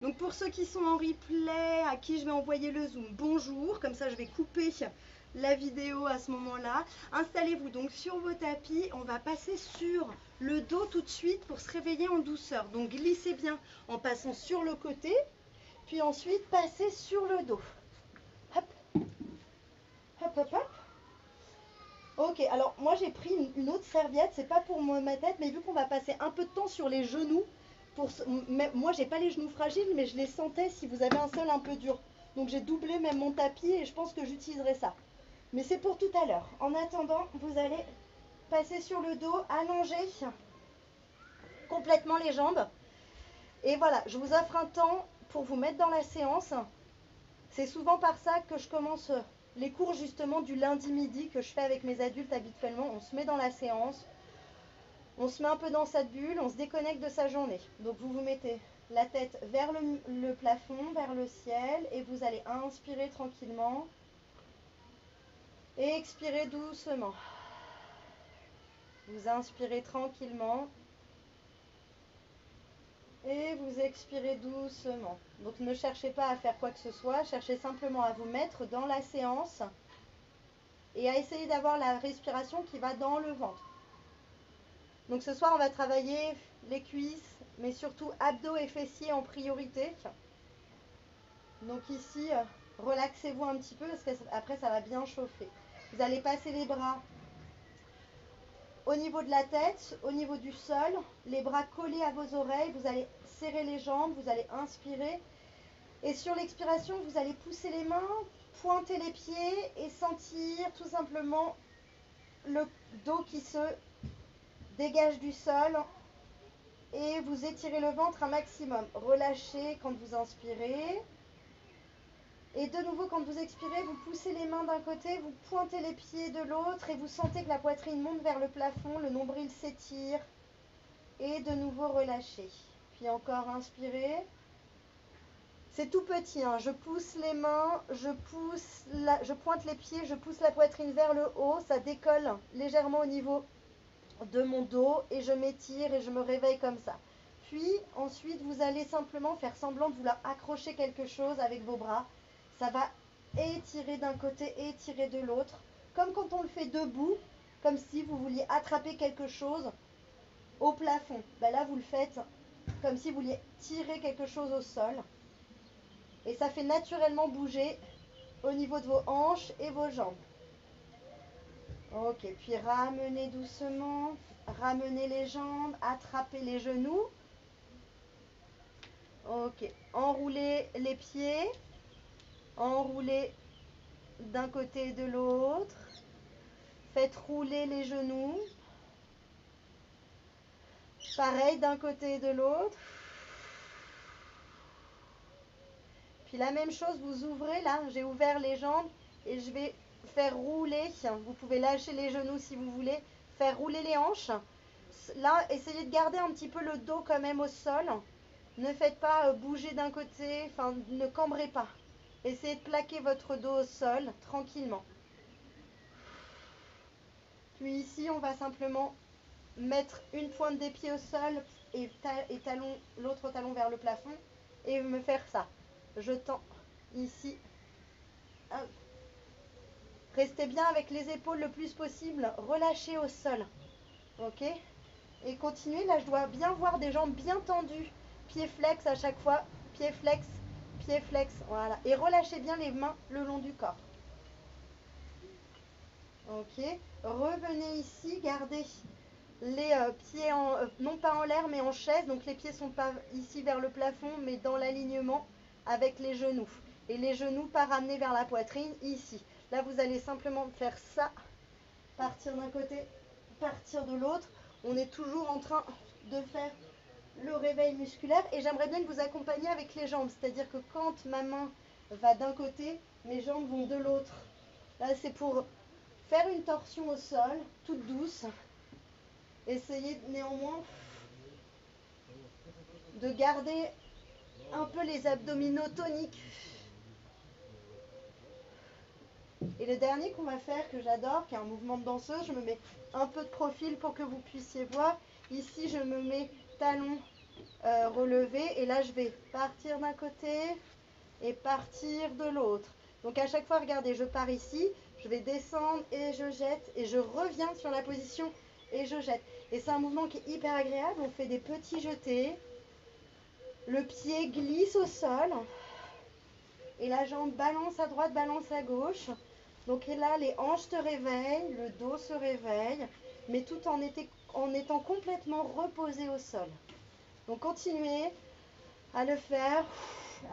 Donc pour ceux qui sont en replay, à qui je vais envoyer le zoom, bonjour, comme ça je vais couper la vidéo à ce moment-là. Installez-vous donc sur vos tapis, on va passer sur le dos tout de suite pour se réveiller en douceur. Donc glissez bien en passant sur le côté, puis ensuite passez sur le dos. Hop, hop, hop, hop. Ok, alors moi j'ai pris une autre serviette, c'est pas pour ma tête, mais vu qu'on va passer un peu de temps sur les genoux, moi j'ai pas les genoux fragiles, mais je les sentais si vous avez un sol un peu dur. Donc j'ai doublé même mon tapis et je pense que j'utiliserai ça. Mais c'est pour tout à l'heure. En attendant, vous allez passer sur le dos, allonger complètement les jambes. Et voilà, je vous offre un temps pour vous mettre dans la séance. C'est souvent par ça que je commence les cours justement du lundi midi que je fais avec mes adultes habituellement. On se met dans la séance, on se met un peu dans sa bulle, on se déconnecte de sa journée. Donc vous vous mettez la tête vers le plafond, vers le ciel, et vous allez inspirer tranquillement et expirer doucement. Vous inspirez tranquillement et vous expirez doucement. Donc ne cherchez pas à faire quoi que ce soit, cherchez simplement à vous mettre dans la séance et à essayer d'avoir la respiration qui va dans le ventre. Donc ce soir on va travailler les cuisses, mais surtout abdos et fessiers en priorité. Donc ici, relaxez-vous un petit peu parce qu'après ça va bien chauffer. Vous allez passer les bras au niveau de la tête, au niveau du sol, les bras collés à vos oreilles, vous allez serrer les jambes, vous allez inspirer. Et sur l'expiration, vous allez pousser les mains, pointer les pieds et sentir tout simplement le dos qui se dégage du sol. Et vous étirez le ventre un maximum. Relâchez quand vous inspirez. Et de nouveau, quand vous expirez, vous poussez les mains d'un côté, vous pointez les pieds de l'autre et vous sentez que la poitrine monte vers le plafond, le nombril s'étire. Et de nouveau relâchez. Puis encore inspirez. C'est tout petit, hein. Je pousse les mains, je pointe les pieds, je pousse la poitrine vers le haut, ça décolle légèrement au niveau de mon dos et je m'étire et je me réveille comme ça. Puis ensuite vous allez simplement faire semblant de vouloir accrocher quelque chose avec vos bras. Ça va étirer d'un côté et étirer de l'autre, comme quand on le fait debout, comme si vous vouliez attraper quelque chose au plafond. Ben là vous le faites comme si vous vouliez tirer quelque chose au sol. Et ça fait naturellement bouger au niveau de vos hanches et vos jambes. Ok, puis ramenez doucement, ramenez les jambes, attrapez les genoux. Ok, enroulez les pieds, enroulez d'un côté et de l'autre. Faites rouler les genoux. Pareil d'un côté et de l'autre. Puis la même chose, vous ouvrez là, j'ai ouvert les jambes et je vais faire rouler. Vous pouvez lâcher les genoux si vous voulez, faire rouler les hanches. Là, essayez de garder un petit peu le dos quand même au sol. Ne faites pas bouger d'un côté, enfin ne cambrez pas. Essayez de plaquer votre dos au sol tranquillement. Puis ici, on va simplement mettre une pointe des pieds au sol et l'autre talon vers le plafond et me faire ça. Je tends ici. Hop. Restez bien avec les épaules le plus possible, relâchez au sol. Ok? Et continuez, là je dois bien voir des jambes bien tendues. Pied flex à chaque fois, pied flex, voilà. Et relâchez bien les mains le long du corps. Ok? Revenez ici, gardez les pieds non pas en l'air mais en chaise. Donc les pieds sont pas ici vers le plafond mais dans l'alignement avec les genoux. Et les genoux pas ramenés vers la poitrine, ici. Là vous allez simplement faire ça, partir d'un côté, partir de l'autre. On est toujours en train de faire le réveil musculaire et j'aimerais bien que vous accompagniez avec les jambes. C'est-à-dire que quand ma main va d'un côté, mes jambes vont de l'autre. Là c'est pour faire une torsion au sol, toute douce. Essayez néanmoins de garder un peu les abdominaux toniques. Et le dernier qu'on va faire, que j'adore, qui est un mouvement de danseuse, je me mets un peu de profil pour que vous puissiez voir. Ici, je me mets talon relever. Et là, je vais partir d'un côté et partir de l'autre. Donc à chaque fois, regardez, je pars ici, je vais descendre et je jette. Et je reviens sur la position et je jette. Et c'est un mouvement qui est hyper agréable. On fait des petits jetés. Le pied glisse au sol. Et la jambe balance à droite, balance à gauche. Donc et là, les hanches se réveillent, le dos se réveille, mais tout en étant complètement reposé au sol. Donc continuez à le faire,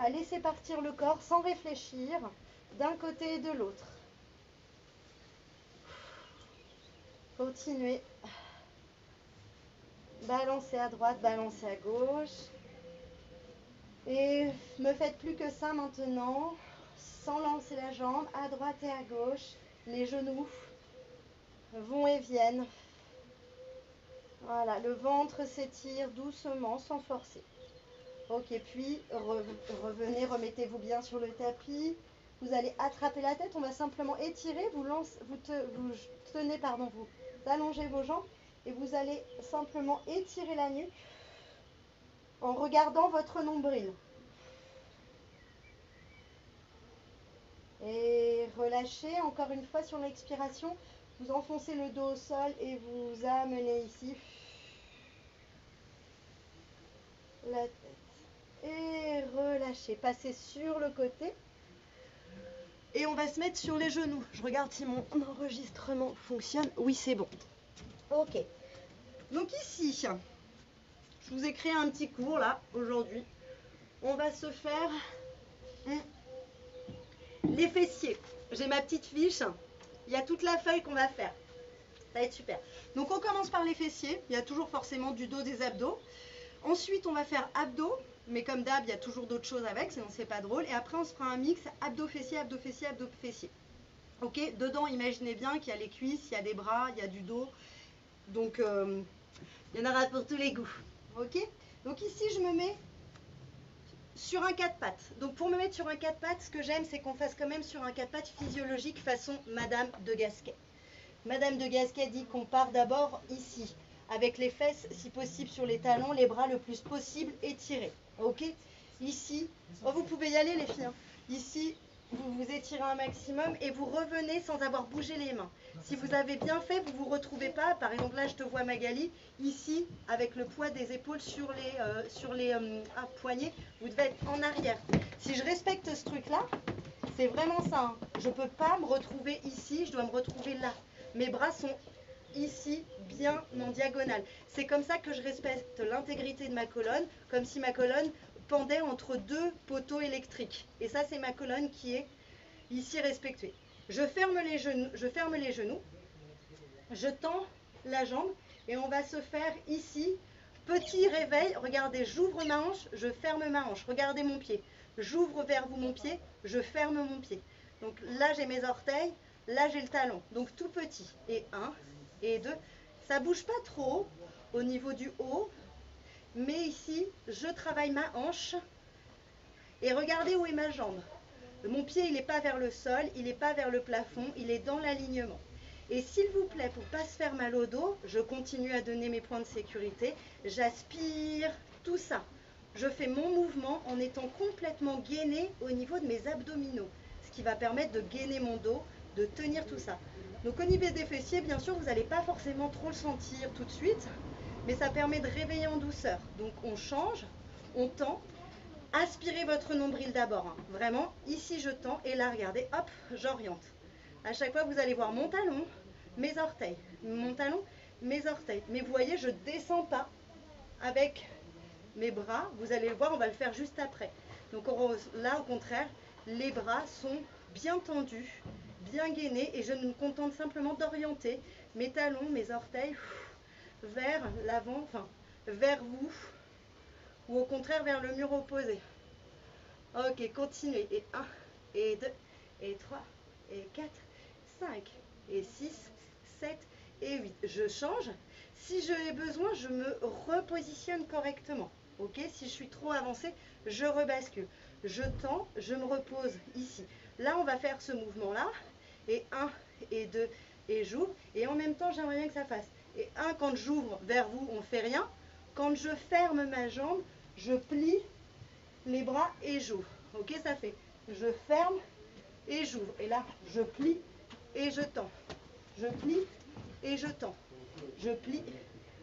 à laisser partir le corps sans réfléchir d'un côté et de l'autre. Continuez. Balancez à droite, balancez à gauche. Et ne faites plus que ça maintenant, sans lancer la jambe, à droite et à gauche. Les genoux vont et viennent. Voilà, le ventre s'étire doucement, sans forcer. Ok, puis revenez, remettez-vous bien sur le tapis. Vous allez attraper la tête, on va simplement étirer, vous tenez, vous allongez vos jambes et vous allez simplement étirer la nuque en regardant votre nombril. Et relâchez encore une fois sur l'expiration. Vous enfoncez le dos au sol et vous amenez ici la tête. Et relâchez. Passez sur le côté. Et on va se mettre sur les genoux. Je regarde si mon enregistrement fonctionne. Oui, c'est bon. Ok. Donc ici, je vous ai créé un petit cours là, aujourd'hui. On va se faire les fessiers. J'ai ma petite fiche. Il y a toute la feuille qu'on va faire. Ça va être super. Donc on commence par les fessiers. Il y a toujours forcément du dos, des abdos. Ensuite, on va faire abdos. Mais comme d'hab, il y a toujours d'autres choses avec, sinon c'est pas drôle. Et après, on se fera un mix abdos-fessiers, abdos-fessiers, abdos-fessiers. Ok, dedans, imaginez bien qu'il y a les cuisses, il y a des bras, il y a du dos. Donc, il y en aura pour tous les goûts. Ok, donc ici, je me mets sur un 4 pattes. Donc, pour me mettre sur un 4 pattes, ce que j'aime, c'est qu'on fasse quand même sur un 4 pattes physiologique façon Madame de Gasquet. Madame de Gasquet dit qu'on part d'abord ici, avec les fesses, si possible, sur les talons, les bras le plus possible étirés. Ok, ici, oh, vous pouvez y aller les filles. Hein. Ici, vous vous étirez un maximum et vous revenez sans avoir bougé les mains. Si vous avez bien fait, vous ne vous retrouvez pas. Par exemple, là, je te vois Magali, ici, avec le poids des épaules sur les poignets, vous devez être en arrière. Si je respecte ce truc-là, c'est vraiment ça. Hein. Je ne peux pas me retrouver ici, je dois me retrouver là. Mes bras sont ici, bien en diagonale. C'est comme ça que je respecte l'intégrité de ma colonne, comme si ma colonne pendait entre deux poteaux électriques. Et ça, c'est ma colonne qui est ici respectée. Je ferme les genoux, je tends la jambe et on va se faire ici, petit réveil. Regardez, j'ouvre ma hanche, je ferme ma hanche. Regardez mon pied. J'ouvre vers vous mon pied, je ferme mon pied. Donc là, j'ai mes orteils, là, j'ai le talon. Donc tout petit. Et 1 et 2. Ça ne bouge pas trop au niveau du haut. Mais ici, je travaille ma hanche. Et regardez où est ma jambe. Mon pied, il n'est pas vers le sol, il n'est pas vers le plafond, il est dans l'alignement. Et s'il vous plaît, pour ne pas se faire mal au dos, je continue à donner mes points de sécurité. J'aspire, tout ça. Je fais mon mouvement en étant complètement gainée au niveau de mes abdominaux. Ce qui va permettre de gainer mon dos, de tenir tout ça. Donc au niveau des fessiers, bien sûr, vous n'allez pas forcément trop le sentir tout de suite. Mais ça permet de réveiller en douceur. Donc on change, on tend. Aspirez votre nombril d'abord, hein. Vraiment, ici je tends et là regardez, hop, j'oriente. À chaque fois vous allez voir mon talon, mes orteils, mon talon, mes orteils. Mais vous voyez, je ne descends pas avec mes bras, vous allez le voir, on va le faire juste après. Donc là au contraire, les bras sont bien tendus, bien gainés et je me contente simplement d'orienter mes talons, mes orteils vers l'avant, enfin vers vous, ou au contraire vers le mur opposé. Ok, continuez. Et 1, et 2, et 3, et 4, 5, et 6, 7, et 8. Je change. Si j'ai besoin, je me repositionne correctement. Ok, si je suis trop avancée, je rebascule. Je tends, je me repose ici. Là, on va faire ce mouvement-là. Et 1, et 2, et j'ouvre. Et en même temps, j'aimerais bien que ça fasse. Et 1, quand j'ouvre vers vous, on ne fait rien. Quand je ferme ma jambe, je plie les bras et j'ouvre. Ok, ça fait. Je ferme et j'ouvre. Et là, je plie et je tends. Je plie et je tends. Je plie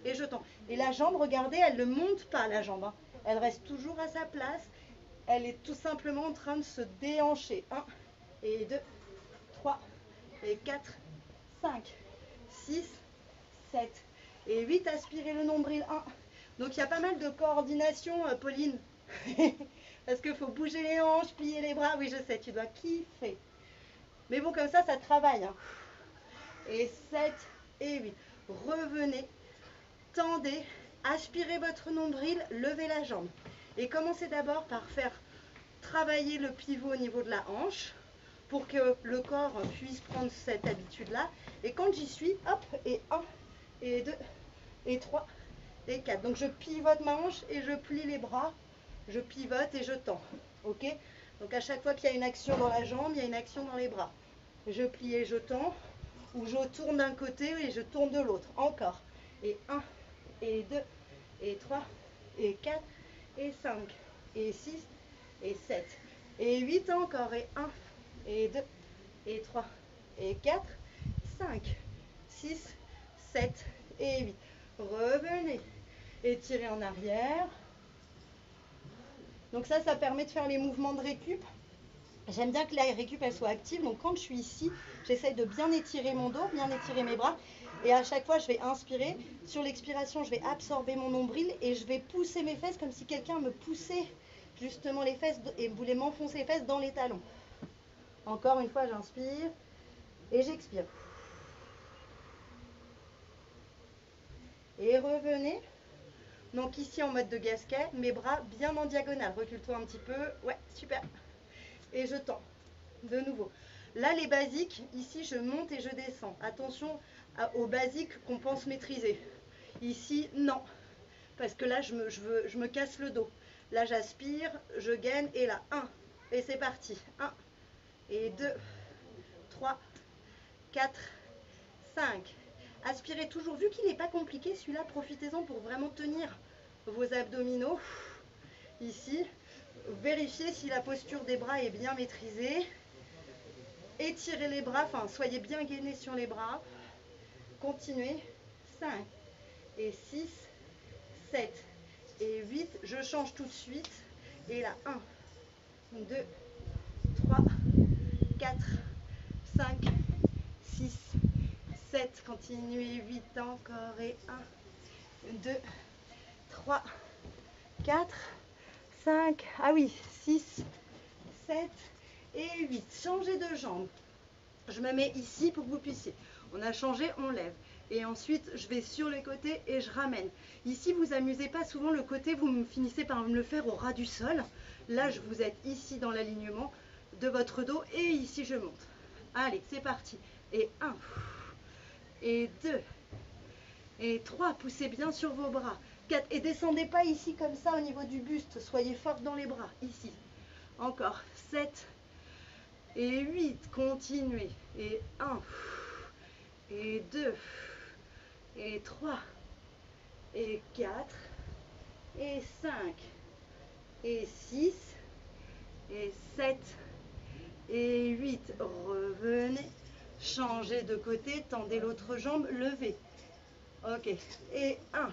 et je tends. Et la jambe, regardez, elle ne monte pas, la jambe. Hein. Elle reste toujours à sa place. Elle est tout simplement en train de se déhancher. 1 et 2, 3 et 4, 5, 6, 7 et 8. Aspirez le nombril. 1. Donc il y a pas mal de coordination, Pauline. Parce qu'il faut bouger les hanches, plier les bras. Oui, je sais, tu dois kiffer. Mais bon, comme ça travaille. Hein. Et 7 et 8. Revenez, tendez, aspirez votre nombril, levez la jambe. Et commencez d'abord par faire travailler le pivot au niveau de la hanche pour que le corps puisse prendre cette habitude-là. Et quand j'y suis, hop, et 1, et 2, et 3, et 4. Donc je pivote ma hanche et je plie les bras. Je pivote et je tends. Ok? Donc à chaque fois qu'il y a une action dans la jambe, il y a une action dans les bras. Je plie et je tends. Ou je tourne d'un côté et je tourne de l'autre. Encore. Et 1, et 2, et 3, et 4, et 5, et 6, et 7, et 8 encore. Et 1, et 2, et 3, et 4, 5, 6, 7, et 8. Revenez. Étirez en arrière. Donc ça permet de faire les mouvements de récup. J'aime bien que la récup elle soit active, donc quand je suis ici, j'essaye de bien étirer mon dos, bien étirer mes bras, et à chaque fois je vais inspirer. Sur l'expiration, je vais absorber mon nombril et je vais pousser mes fesses comme si quelqu'un me poussait justement les fesses et voulait m'enfoncer les fesses dans les talons. Encore une fois, j'inspire et j'expire. Et revenez. Donc ici en mode de gasquet, mes bras bien en diagonale. Recule-toi un petit peu. Ouais, super. Et je tends. De nouveau. Là, les basiques, ici, je monte et je descends. Attention aux basiques qu'on pense maîtriser. Ici, non. Parce que là, je me casse le dos. Là, j'aspire, je gaine. Et là, 1. Et c'est parti. 1. Et 2. 3. 4. 5. Aspirez toujours. Vu qu'il n'est pas compliqué, celui-là, profitez-en pour vraiment tenir vos abdominaux. Ici. Vérifiez si la posture des bras est bien maîtrisée. Étirez les bras, enfin soyez bien gainés sur les bras. Continuez. 5 et 6, 7 et 8. Je change tout de suite. Et là, 1, 2, 3, 4, 5, 6, 7. Continuez. 8 encore. Et 1, 2, 3, 4, 5. Ah oui, 6, 7 et 8. Changez de jambe. Je me mets ici pour que vous puissiez. On a changé, on lève. Et ensuite, je vais sur les côtés et je ramène. Ici, vous amusez pas souvent le côté, vous finissez par me le faire au ras du sol. Là, vous êtes ici dans l'alignement de votre dos et ici, je monte. Allez, c'est parti. Et 1, et 2, et 3. Poussez bien sur vos bras. 4, et descendez pas ici comme ça au niveau du buste. Soyez forte dans les bras, ici. Encore. 7, et 8, continuez. Et 1, et 2, et 3, et 4, et 5, et 6, et 7, et 8. Revenez, changez de côté, tendez l'autre jambe, levez. Ok, et 1,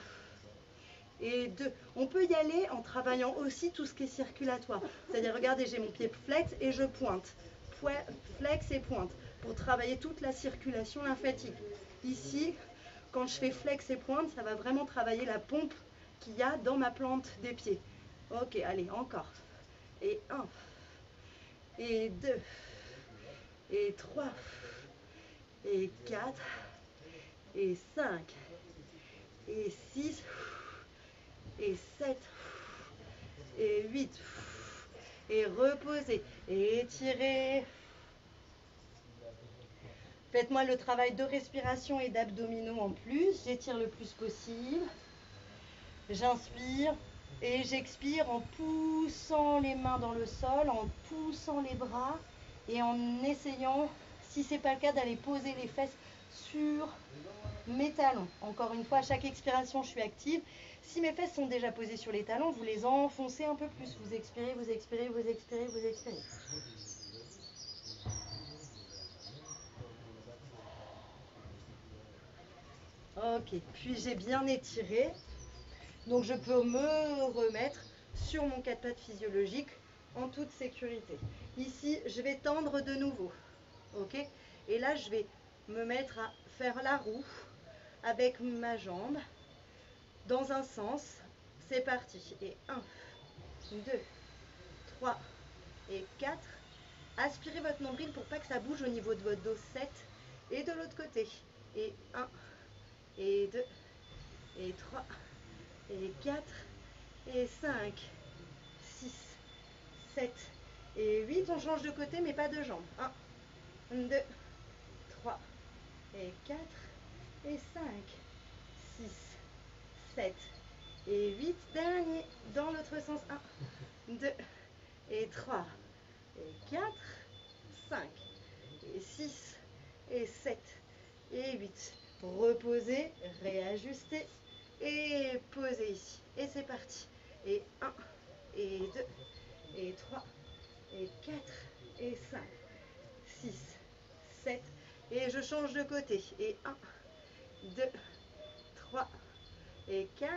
et 2. On peut y aller en travaillant aussi tout ce qui est circulatoire. C'est-à-dire, regardez, j'ai mon pied flex et je pointe. Flex et pointe pour travailler toute la circulation lymphatique. Ici, quand je fais flex et pointe, ça va vraiment travailler la pompe qu'il y a dans ma plante des pieds. Ok, allez, encore. Et 1, et 2, et 3, et 4, et 5, et 6, et 7, et 8. Et reposez, et étirez. Faites-moi le travail de respiration et d'abdominaux en plus. J'étire le plus possible. J'inspire et j'expire en poussant les mains dans le sol, en poussant les bras et en essayant, si ce n'est pas le cas, d'aller poser les fesses sur mes talons. Encore une fois, à chaque expiration, je suis active. Si mes fesses sont déjà posées sur les talons, vous les enfoncez un peu plus. Vous expirez, vous expirez, vous expirez, vous expirez. Ok, puis j'ai bien étiré. Donc je peux me remettre sur mon quatre pattes physiologique en toute sécurité. Ici, je vais tendre de nouveau. Ok? Et là, je vais me mettre à faire la roue avec ma jambe dans un sens. C'est parti. Et 1, 2, 3 et 4. Aspirez votre nombril pour pas que ça bouge au niveau de votre dos. 7. Et de l'autre côté. Et 1, et 2, et 3, et 4, et 5, 6, 7, et 8. On change de côté, mais pas de jambe. 1, 2, 3, et 4, et 5, 6, 7, et 8. Dernier, dans l'autre sens. 1, 2, et 3, et 4, 5, et 6, et 7, et 8. Reposez, réajustez, et posez ici. Et c'est parti. Et 1, et 2, et 3, et 4, et 5, 6, 7. Et je change de côté. Et 1, 2, 3, et 4,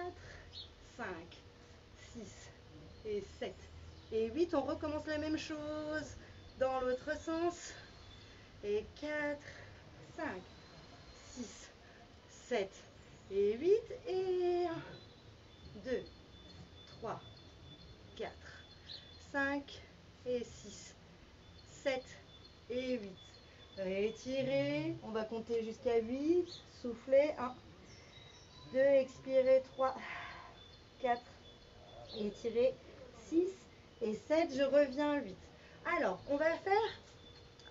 5, 6, et 7, et 8. On recommence la même chose dans l'autre sens. Et 4, 5, 6, 7, et 8. Et 1, 2, 3, 4, 5, et 6, 7, et 8. Rétirez. On va compter jusqu'à 8. Soufflez. 1, 2, expirez. 3, 4, étirez. 6 et 7. Je reviens. 8. Alors, on va faire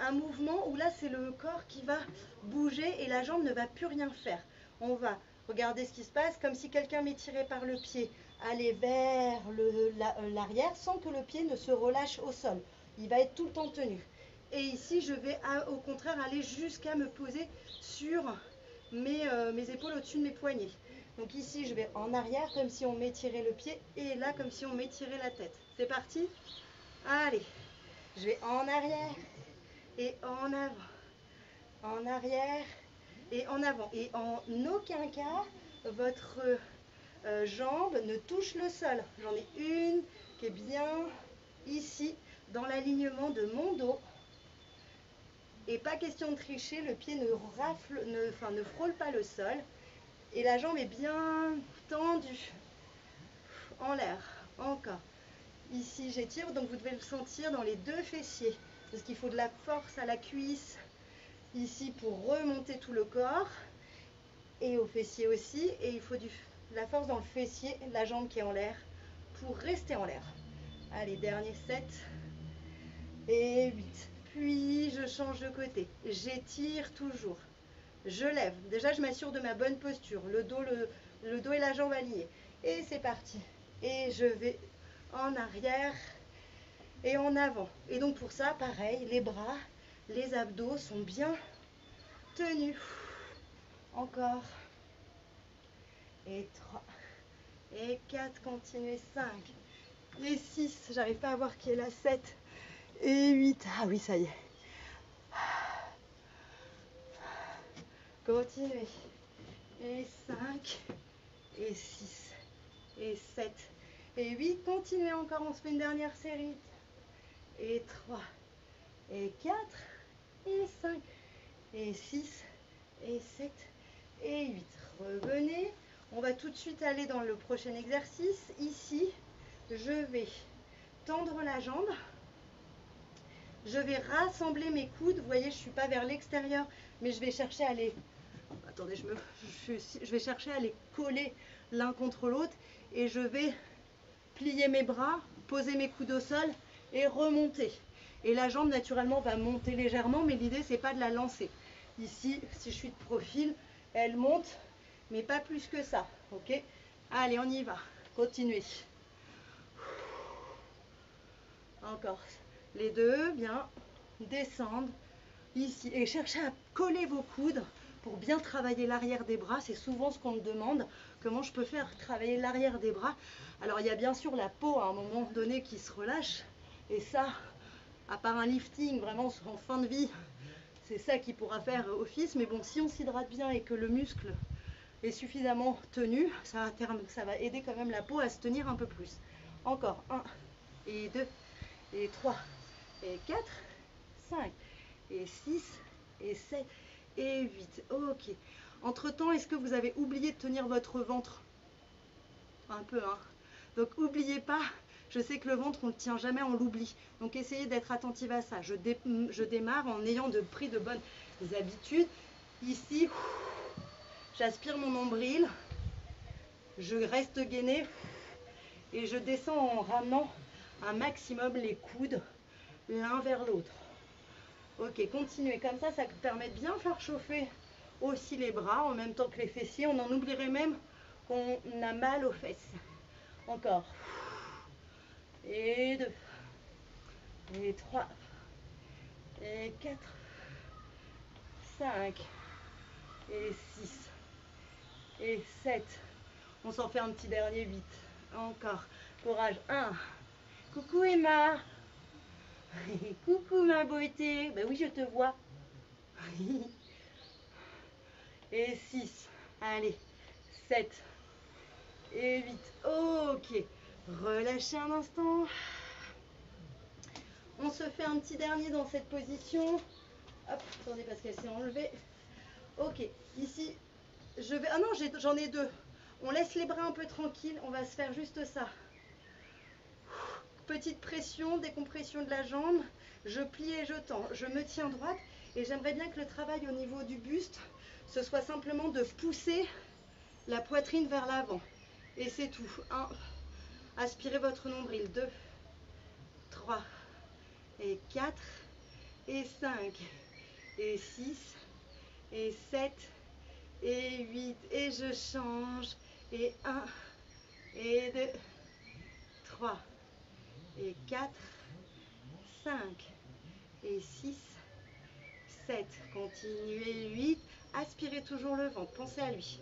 un mouvement où là, c'est le corps qui va bouger et la jambe ne va plus rien faire. On va regarder ce qui se passe comme si quelqu'un m'étirait par le pied, aller vers l'arrière sans que le pied ne se relâche au sol. Il va être tout le temps tenu. Et ici, je vais au contraire aller jusqu'à me poser sur mes épaules au-dessus de mes poignets. Donc ici, je vais en arrière comme si on m'étirait le pied et là comme si on m'étirait la tête. C'est parti? Allez, je vais en arrière et en avant, en arrière et en avant. Et en aucun cas, votre jambe ne touche le sol. J'en ai une qui est bien ici, dans l'alignement de mon dos. Et pas question de tricher, le pied ne frôle pas le sol. Et la jambe est bien tendue en l'air. Encore. Ici, j'étire, donc vous devez le sentir dans les deux fessiers. Parce qu'il faut de la force à la cuisse, ici pour remonter tout le corps. Et au fessier aussi. Et il faut de la force dans le fessier, la jambe qui est en l'air, pour rester en l'air. Allez, dernier 7 et 8. Puis je change de côté. J'étire toujours. Je lève. Déjà, je m'assure de ma bonne posture. Le dos et la jambe alignés. Et c'est parti. Et je vais en arrière et en avant. Et donc pour ça, pareil, les bras, les abdos sont bien tenus. Encore. Et 3. Et 4. Continuez. 5. Et 6. J'arrive pas à voir qui est la 7. Et 8. Ah oui, ça y est. Continuez. Et 5. Et 6. Et 7. Et 8. Continuez encore. On se fait une dernière série. Et 3. Et 4. Et 5. Et 6. Et 7. Et 8. Revenez. On va tout de suite aller dans le prochain exercice. Ici, je vais tendre la jambe. Je vais rassembler mes coudes. Vous voyez, je ne suis pas vers l'extérieur, mais je vais chercher à les... Attendez, je vais chercher à les coller l'un contre l'autre. Et je vais plier mes bras, poser mes coudes au sol et remonter. Et la jambe, naturellement, va monter légèrement, mais l'idée, c'est pas de la lancer. Ici, si je suis de profil, elle monte, mais pas plus que ça. Ok? Allez, on y va. Continuez. Encore. Les deux, bien. Descendre. Ici. Et cherchez à coller vos coudes pour bien travailler l'arrière des bras. C'est souvent ce qu'on me demande, comment je peux faire travailler l'arrière des bras. Alors il y a bien sûr la peau à un moment donné qui se relâche, et ça, à part un lifting vraiment en fin de vie, c'est ça qui pourra faire office. Mais bon, si on s'hydrate bien et que le muscle est suffisamment tenu, ça va aider quand même la peau à se tenir un peu plus. Encore 1 et 2 et 3 et 4, 5 et 6 et 7 et 8. Ok. Entre temps, est-ce que vous avez oublié de tenir votre ventre? Un peu, hein. Donc n'oubliez pas, je sais que le ventre, on ne le tient jamais, on l'oublie. Donc essayez d'être attentive à ça. Je démarre en ayant pris de bonnes habitudes. Ici, j'aspire mon nombril, je reste gainée et je descends en ramenant un maximum les coudes l'un vers l'autre. Ok, continuez comme ça permet de bien faire chauffer aussi les bras en même temps que les fessiers. On en oublierait même qu'on a mal aux fesses. Encore. Et 2. Et 3. Et 4. 5. Et 6. Et 7. On s'en fait un petit dernier 8. Encore. Courage. 1. Coucou Emma. Coucou ma beauté. Ben oui, je te vois. Et 6. Allez. 7. Et 8. Ok. Relâchez un instant. On se fait un petit dernier dans cette position. Hop, attendez parce qu'elle s'est enlevée. Ok, ici, je vais... Ah non, j'en ai 2. On laisse les bras un peu tranquilles. On va se faire juste ça. Petite pression, décompression de la jambe. Je plie et je tends. Je me tiens droite. Et j'aimerais bien que le travail au niveau du buste, ce soit simplement de pousser la poitrine vers l'avant. Et c'est tout. 1. Aspirez votre nombril. 2. 3. Et 4. Et 5. Et 6. Et 7. Et 8. Et je change. Et 1. Et 2. 3. Et 4. 5. Et 6. 7. Continuez. 8. Aspirez toujours le ventre. Pensez à lui.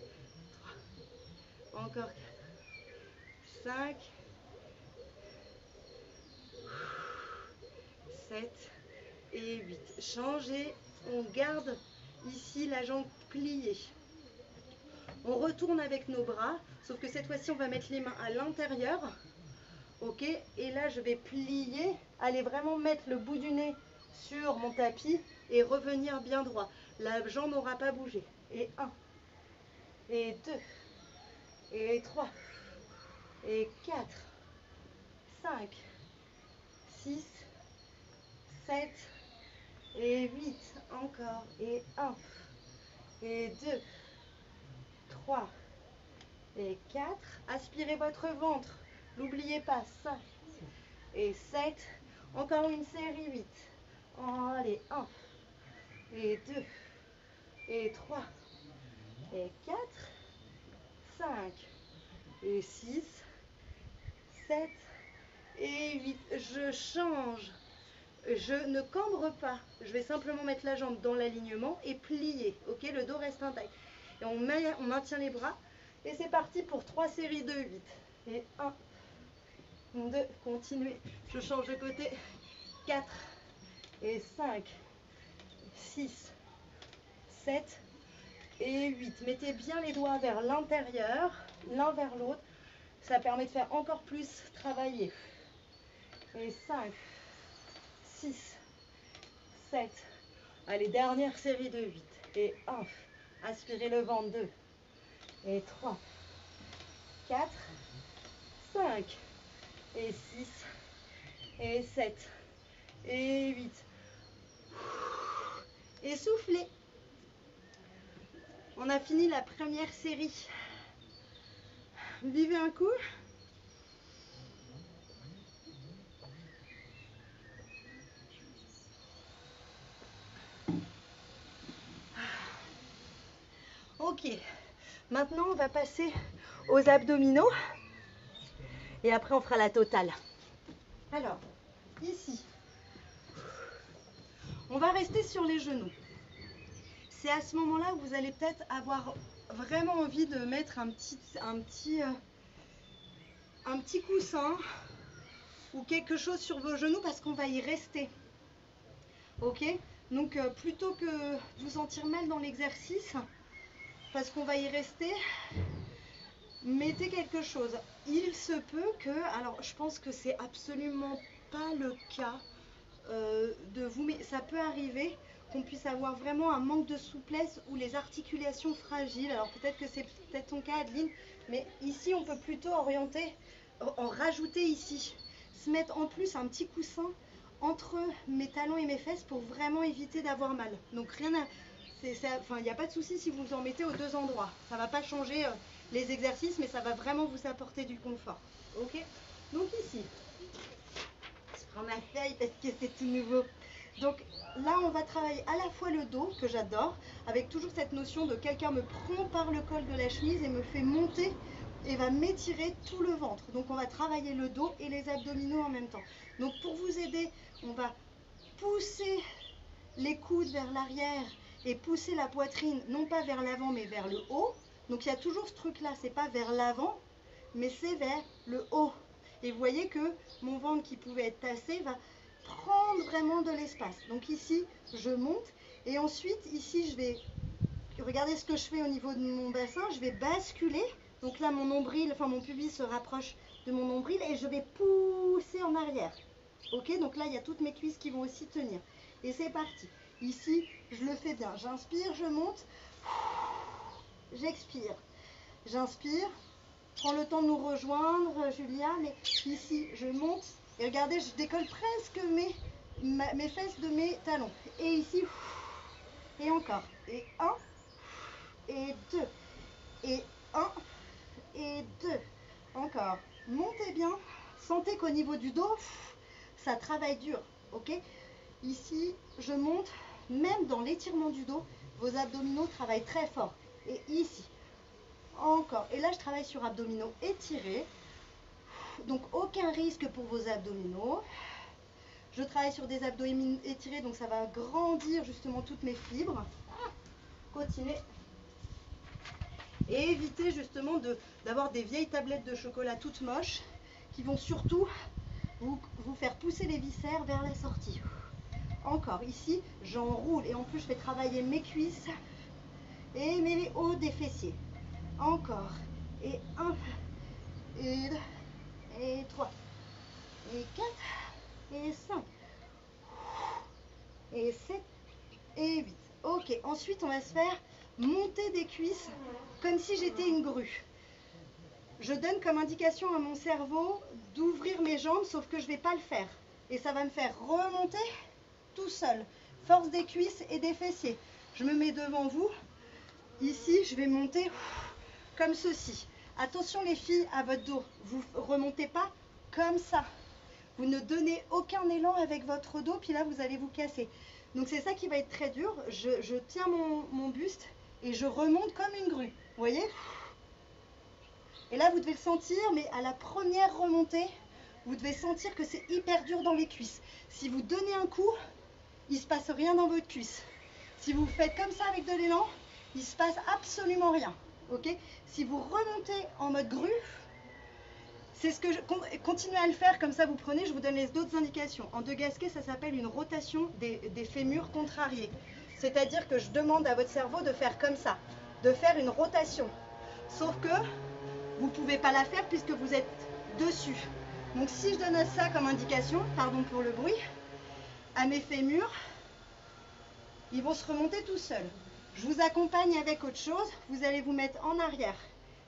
3. Encore 4. 5. 7 et 8. Changez. On garde ici la jambe pliée. On retourne avec nos bras, sauf que cette fois-ci, on va mettre les mains à l'intérieur. Ok, et là, je vais plier, aller vraiment mettre le bout du nez sur mon tapis et revenir bien droit. La jambe n'aura pas bougé. Et 1, et 2, et 3, et 4, 5, 6, 7, et 8. Encore. Et 1, et 2, 3, et 4. Aspirez votre ventre. N'oubliez pas. 5 et 7. Encore une série. 8. Allez. 1 et 2 et 3 et 4. 5 et 6. 7 et 8. Je change. Je ne cambre pas. Je vais simplement mettre la jambe dans l'alignement et plier. Ok, le dos reste intact. Et on maintient les bras. Et c'est parti pour 3 séries de 8. Et 1, 2, continuez. Je change de côté. 4 et 5, 6, 7 et 8. Mettez bien les doigts vers l'intérieur, l'un vers l'autre. Ça permet de faire encore plus travailler. Et 5, 6, 7. Allez, dernière série de 8. Et 1. Aspirez le ventre. 2. Et 3. 4. 5. Et 6. Et 7. Et 8. Et soufflez. On a fini la première série. Vivez un coup. Ok, maintenant on va passer aux abdominaux et après on fera la totale. Alors, ici, on va rester sur les genoux. c'est à ce moment-là où vous allez peut-être avoir vraiment envie de mettre un petit coussin ou quelque chose sur vos genoux parce qu'on va y rester. Ok? Donc plutôt que vous sentir mal dans l'exercice, parce qu'on va y rester, mettez quelque chose. Il se peut que, alors je pense que c'est absolument pas le cas de vous, mais ça peut arriver qu'on puisse avoir vraiment un manque de souplesse ou les articulations fragiles. Alors peut-être que c'est peut-être ton cas, Adeline, mais ici on peut plutôt orienter, en rajouter ici, se mettre en plus un petit coussin entre mes talons et mes fesses pour vraiment éviter d'avoir mal. Donc rien à, enfin il n'y a pas de souci si vous en mettez aux deux endroits. Ça va pas changer les exercices, mais ça va vraiment vous apporter du confort. Ok? Donc ici, je prends ma feuille parce que c'est tout nouveau. Donc là, on va travailler à la fois le dos, que j'adore, avec toujours cette notion de quelqu'un me prend par le col de la chemise et me fait monter et va m'étirer tout le ventre. Donc on va travailler le dos et les abdominaux en même temps. Donc pour vous aider, on va pousser les coudes vers l'arrière et pousser la poitrine, non pas vers l'avant mais vers le haut. Donc il y a toujours ce truc-là, c'est pas vers l'avant, mais c'est vers le haut. Et vous voyez que mon ventre qui pouvait être tassé va prendre vraiment de l'espace. Donc ici, je monte et ensuite ici, je vais, regardez ce que je fais au niveau de mon bassin, je vais basculer. Donc là, mon nombril, enfin mon pubis se rapproche de mon nombril et je vais pousser en arrière. Ok, donc là, il y a toutes mes cuisses qui vont aussi tenir. Et c'est parti. Ici, je le fais bien. J'inspire, je monte. J'expire. J'inspire. Prends le temps de nous rejoindre, Julia. Mais ici, je monte. Et regardez, je décolle presque mes fesses de mes talons. Et ici, et encore. Et 1, et 2, et 1, et 2. Encore. Montez bien. Sentez qu'au niveau du dos, ça travaille dur. Ok? Ici, je monte. Même dans l'étirement du dos, vos abdominaux travaillent très fort. Et ici, encore. Et là, je travaille sur abdominaux étirés. Donc, aucun risque pour vos abdominaux. Je travaille sur des abdominaux étirés, donc ça va grandir justement toutes mes fibres. Continuez. Et évitez justement d'avoir des vieilles tablettes de chocolat toutes moches qui vont surtout vous faire pousser les viscères vers la sortie. Encore, ici, j'enroule et en plus je fais travailler mes cuisses et mes hauts des fessiers. Encore, et 1, et 2, et 3, et 4, et 5, et 7, et 8. Ok, ensuite on va se faire monter des cuisses comme si j'étais une grue. Je donne comme indication à mon cerveau d'ouvrir mes jambes, sauf que je ne vais pas le faire. Et ça va me faire remonter tout seul. Force des cuisses et des fessiers. Je me mets devant vous. Ici, je vais monter comme ceci. Attention les filles à votre dos. Vous ne remontez pas comme ça. Vous ne donnez aucun élan avec votre dos, puis là, vous allez vous casser. Donc c'est ça qui va être très dur. Je tiens mon buste et je remonte comme une grue. Vous voyez ? Et là, vous devez le sentir, mais à la première remontée, vous devez sentir que c'est hyper dur dans les cuisses. Si vous donnez un coup, il ne se passe rien dans votre cuisse. Si vous faites comme ça avec de l'élan, il ne se passe absolument rien. Ok ? Si vous remontez en mode grue, c'est ce que continuez à le faire, comme ça vous prenez, je vous donne les autres indications. En Degasquet, ça s'appelle une rotation des fémurs contrariés. C'est-à-dire que je demande à votre cerveau de faire comme ça, de faire une rotation. Sauf que vous ne pouvez pas la faire puisque vous êtes dessus. Donc si je donne ça comme indication, pardon pour le bruit, à mes fémurs, ils vont se remonter tout seuls. Je vous accompagne avec autre chose, vous allez vous mettre en arrière.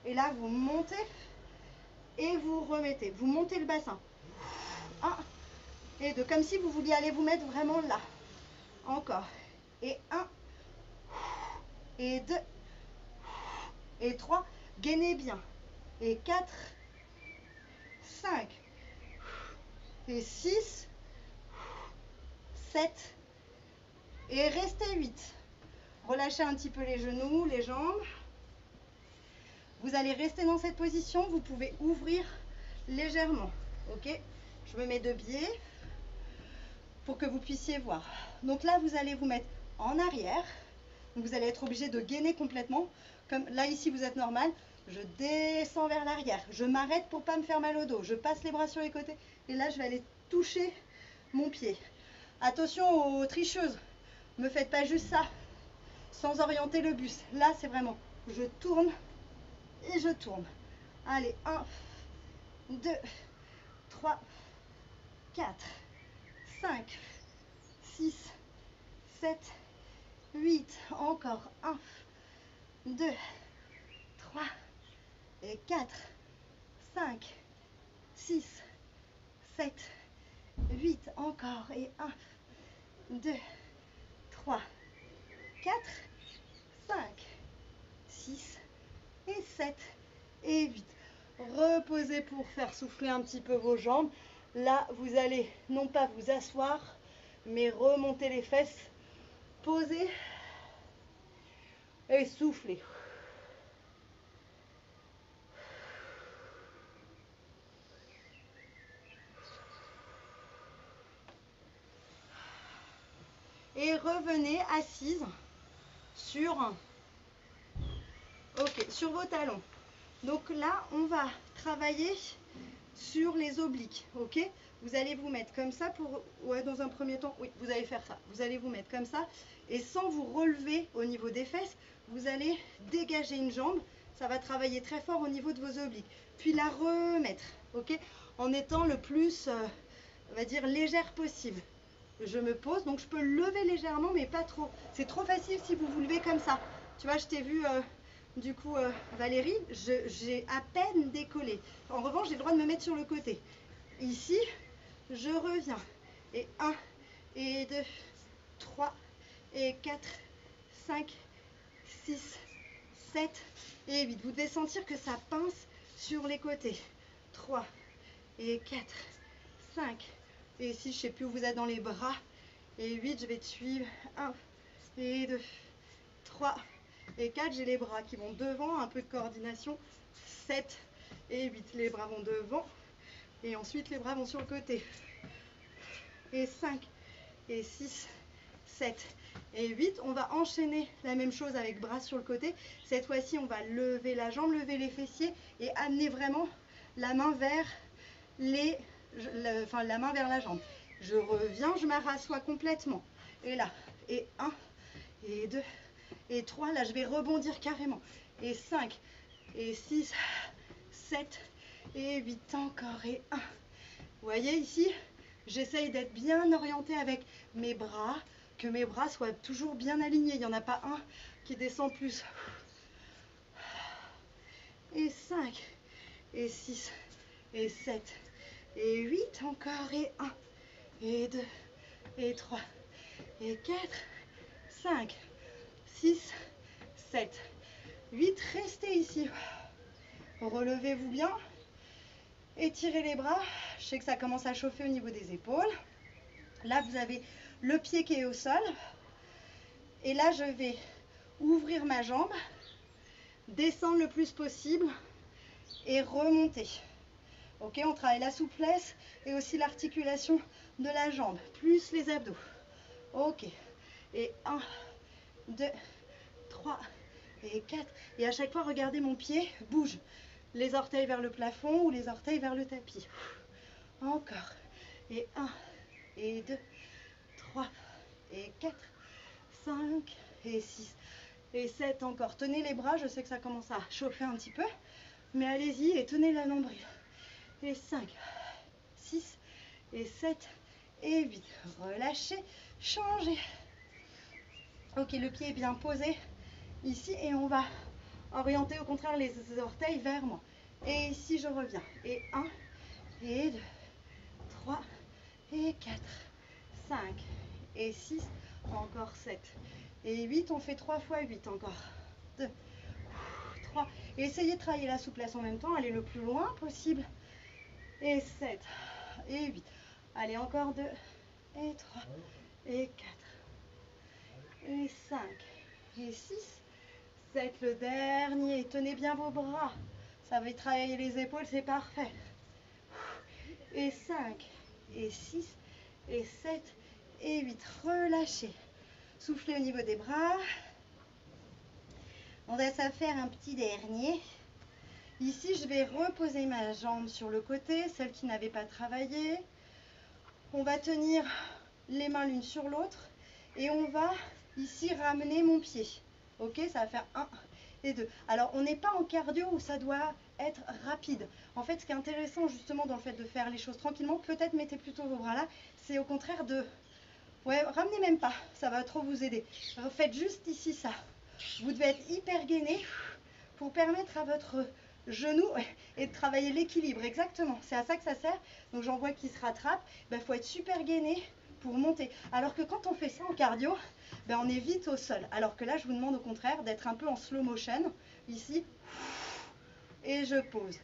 Et là, vous montez et vous remettez. Vous montez le bassin. 1 et 2, comme si vous vouliez aller vous mettre vraiment là. Encore. Et 1 et 2 et 3. Gainez bien. Et 4, 5, et 6, 7, et restez 8. Relâchez un petit peu les genoux, les jambes. Vous allez rester dans cette position, vous pouvez ouvrir légèrement. Ok ? Je me mets de biais pour que vous puissiez voir. Donc là, vous allez vous mettre en arrière. Donc vous allez être obligé de gainer complètement. Comme là ici vous êtes normal. Je descends vers l'arrière. Je m'arrête pour pas me faire mal au dos. Je passe les bras sur les côtés. Et là je vais aller toucher mon pied. Attention aux tricheuses. Ne faites pas juste ça sans orienter le bus. Là c'est vraiment, je tourne et je tourne. Allez, 1, 2, 3, 4, 5, 6, 7, 8. Encore 1, 2, 3 et 4, 5, 6, 7, 8. Encore et 1, 2, 3, 4, 5, 6 et 7 et 8. Reposez pour faire souffler un petit peu vos jambes. Là, vous allez non pas vous asseoir, mais remonter les fesses, poser et souffler. Et revenez assise sur vos talons. Donc là, on va travailler sur les obliques, ok? Vous allez vous mettre comme ça dans un premier temps, oui, vous allez faire ça. Vous allez vous mettre comme ça et sans vous relever au niveau des fesses, vous allez dégager une jambe. Ça va travailler très fort au niveau de vos obliques. Puis la remettre, ok? En étant le plus, on va dire, légère possible. Je me pose, donc je peux lever légèrement, mais pas trop. C'est trop facile si vous vous levez comme ça. Tu vois, je t'ai vu, du coup, Valérie, j'ai à peine décollé. En revanche, j'ai le droit de me mettre sur le côté. Ici, je reviens. Et 1, et 2, 3, et 4, 5, 6, 7, et 8. Vous devez sentir que ça pince sur les côtés. 3, et 4, 5, et 6, je ne sais plus où vous êtes dans les bras. Et 8, je vais te suivre. 1, et 2, 3, et 4, j'ai les bras qui vont devant, un peu de coordination. 7 et 8, les bras vont devant. Et ensuite, les bras vont sur le côté. Et 5, et 6, 7 et 8. On va enchaîner la même chose avec bras sur le côté. Cette fois-ci, on va lever la jambe, lever les fessiers et amener vraiment la main vers la main vers la jambe. Je reviens, je m'arrassois complètement. Et là, et 1, et 2, et 3. Là, je vais rebondir carrément. Et 5, et 6, 7, et 8. Encore, et 1. Vous voyez ici, j'essaye d'être bien orientée avec mes bras, que mes bras soient toujours bien alignés. Il n'y en a pas un qui descend plus. Et 5, et 6, et 7, et 8. Encore, et 1, et 2, et 3, et 4, 5, 6, 7, 8. Restez ici. Relevez-vous bien. Étirez les bras. Je sais que ça commence à chauffer au niveau des épaules. Là, vous avez le pied qui est au sol. Et là, je vais ouvrir ma jambe, descendre le plus possible et remonter. Ok, on travaille la souplesse et aussi l'articulation de la jambe, plus les abdos. Ok. Et 1, 2, 3 et 4. Et à chaque fois, regardez mon pied bouge. Les orteils vers le plafond ou les orteils vers le tapis. Encore. Et 1, et 2, 3, et 4, 5, et 6, et 7 encore. Tenez les bras, je sais que ça commence à chauffer un petit peu. Mais allez-y et tenez la nombril. Et 5, 6, et 7, et 8. Relâchez, changez. Ok, le pied est bien posé ici et on va orienter au contraire les orteils vers moi. Et ici, je reviens. Et 1, et 2, 3, et 4, 5, et 6, encore 7. Et 8, on fait 3 fois 8 encore. 2, 3. Et essayez de travailler la souplesse en même temps, allez le plus loin possible. Et 7, et 8. Allez, encore 2, et 3, et 4, et 5, et 6, 7. Le dernier. Tenez bien vos bras. Ça va travailler les épaules, c'est parfait. Et 5, et 6, et 7, et 8. Relâchez. Soufflez au niveau des bras. On va se faire un petit dernier. Ici, je vais reposer ma jambe sur le côté, celle qui n'avait pas travaillé. On va tenir les mains l'une sur l'autre et on va ici ramener mon pied. Ok, ça va faire 1 et 2. Alors, on n'est pas en cardio où ça doit être rapide. En fait, ce qui est intéressant justement dans le fait de faire les choses tranquillement, peut-être mettez plutôt vos bras là, c'est au contraire de... Ouais, ramenez même pas, ça va trop vous aider. Faites juste ici ça. Vous devez être hyper gainé pour permettre à votre genou et de travailler l'équilibre. Exactement, c'est à ça que ça sert. Donc j'en vois qui se rattrape. Il faut être super gainé pour monter. Alors que quand on fait ça en cardio, on est vite au sol. Alors que là, je vous demande au contraire d'être un peu en slow motion. Ici, et je pose.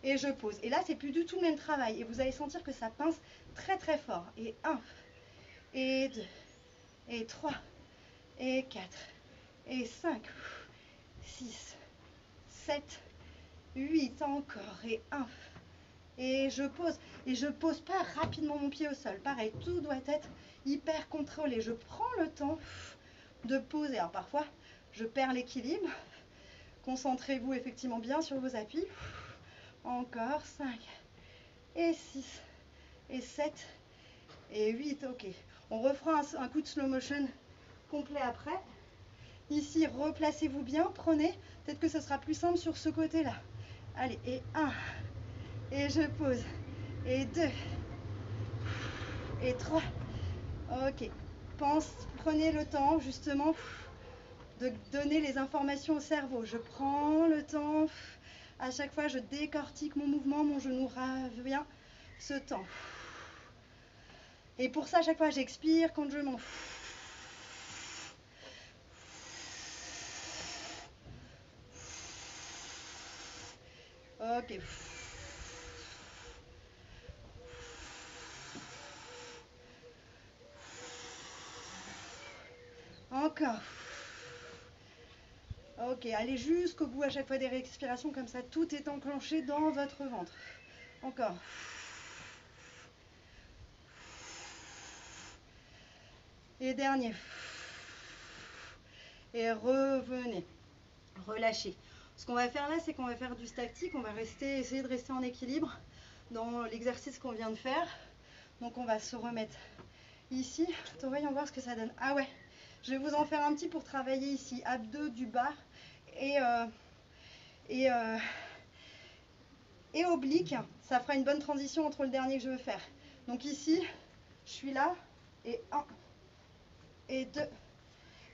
Et je pose. Et là, c'est plus du tout le même travail. Et vous allez sentir que ça pince très très fort. Et 1, et 2, et 3, et 4, et 5, 6, 7, 8, encore, et 1. Et je pose. Et je pose pas rapidement mon pied au sol. Pareil, tout doit être hyper contrôlé. Je prends le temps de poser. Alors parfois, je perds l'équilibre. Concentrez-vous effectivement bien sur vos appuis. Encore 5, et 6, et 7, et 8. Ok. On refera un coup de slow motion complet après. Ici, replacez-vous bien. Prenez. Peut-être que ce sera plus simple sur ce côté-là. Allez, et 1. Et je pose. Et 2. Et 3. Ok. Prenez le temps justement de donner les informations au cerveau. Je prends le temps. À chaque fois, je décortique mon mouvement. Mon genou revient. Ce temps. Et pour ça, à chaque fois, j'expire quand je monte. Ok. Encore. Ok, allez jusqu'au bout à chaque fois des respirations, comme ça tout est enclenché dans votre ventre. Encore. Et dernier. Et revenez. Relâchez. Ce qu'on va faire là, c'est qu'on va faire du statique. On va essayer de rester en équilibre dans l'exercice qu'on vient de faire. Donc on va se remettre ici. Voyons voir ce que ça donne. Ah ouais, je vais vous en faire un petit pour travailler ici. Abdos du bas et oblique. Ça fera une bonne transition entre le dernier que je veux faire. Donc ici, je suis là. Et 1 et 2.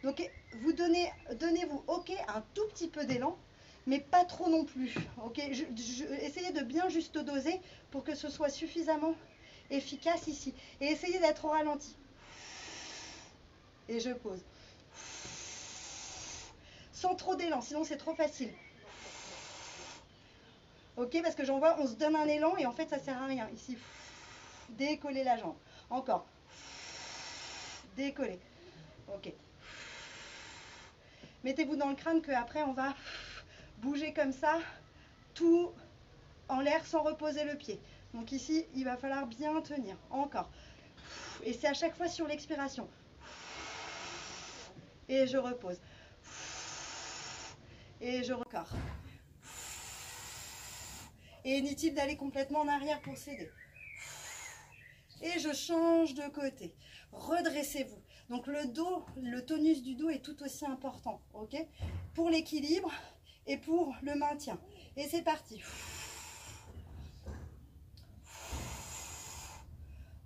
Donc vous donnez-vous un tout petit peu d'élan, mais pas trop non plus. Ok, essayez de bien juste doser pour que ce soit suffisamment efficace ici. Et essayez d'être au ralenti. Et je pose. Sans trop d'élan, sinon c'est trop facile. Ok, parce que j'en vois, on se donne un élan et en fait ça sert à rien. Ici, décoller la jambe. Encore. Décoller. Ok. Mettez-vous dans le crâne qu'après on va bouger comme ça, tout en l'air sans reposer le pied. Donc ici, il va falloir bien tenir. Encore. Et c'est à chaque fois sur l'expiration. Et je repose. Et je recours. Et inutile d'aller complètement en arrière pour s'aider. Et je change de côté. Redressez-vous. Donc le dos, le tonus du dos est tout aussi important, ok? Pour l'équilibre et pour le maintien. Et c'est parti.